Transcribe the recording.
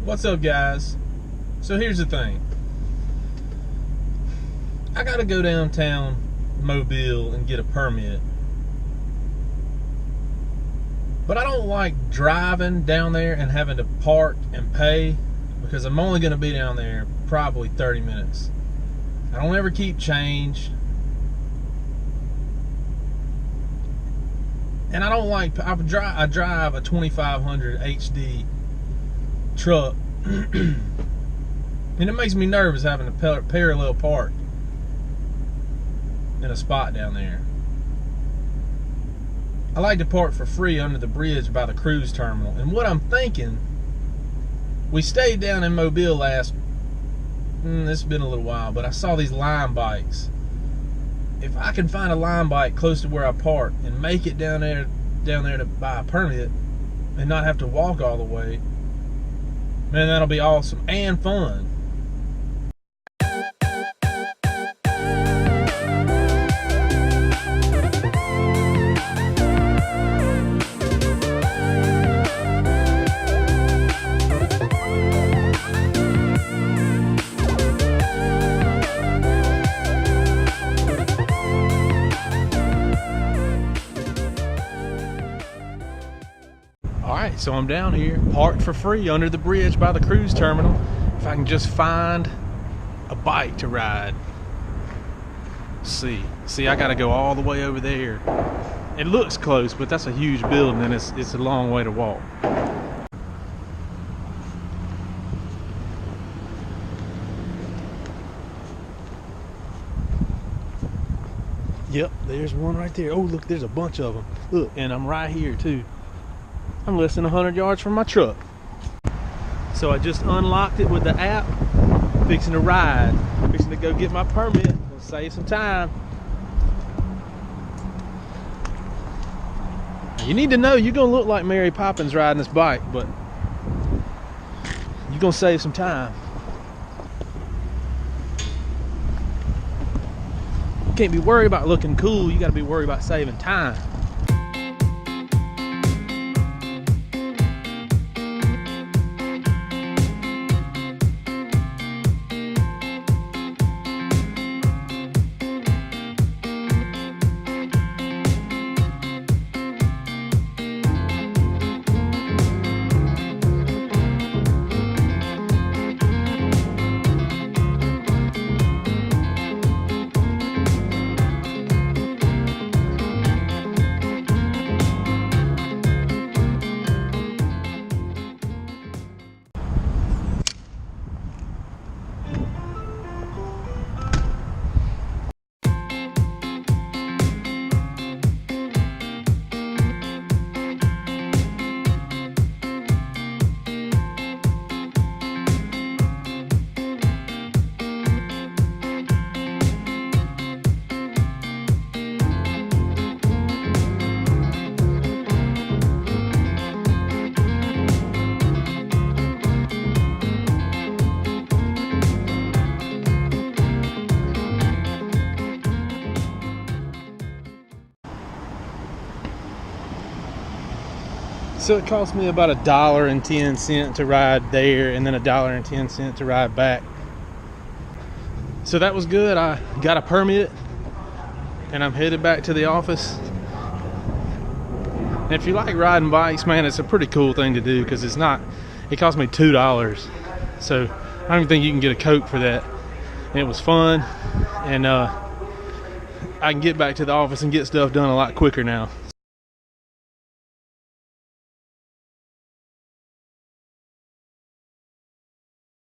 What's up, guys? So here's the thing. I gotta go downtown Mobile and get a permit. But I don't like driving down there and having to park and pay, because I'm only gonna be down there probably 30 minutes. I don't ever keep change. And I don't like, I drive a 2500 HD truck, and it makes me nervous having to parallel park in a spot down there. I like to park for free under the bridge by the cruise terminal. And what I'm thinking, we stayed down in Mobile last, it's been a little while, but I saw these Lime bikes. If I can find a Lime bike close to where I park and make it down there to buy a permit and not have to walk all the way, man, that'll be awesome and fun. Alright, so I'm down here, parked for free under the bridge by the cruise terminal. If I can just find a bike to ride. See, I gotta go all the way over there. It looks close, but that's a huge building and it's a long way to walk. Yep, there's one right there. Oh, look, there's a bunch of them. Look, and I'm right here too. I'm less than 100 yards from my truck. So I just unlocked it with the app. Fixing to ride. Fixing to go get my permit. Gonna save some time. You need to know you're gonna look like Mary Poppins riding this bike, but you're gonna save some time. You can't be worried about looking cool. You gotta be worried about saving time. So it cost me about $1.10 to ride there, and then $1.10 to ride back. So that was good. I got a permit and I'm headed back to the office. And if you like riding bikes, man, it's a pretty cool thing to do, because it cost me $2. So I don't even think you can get a Coke for that. And it was fun, and I can get back to the office and get stuff done a lot quicker now.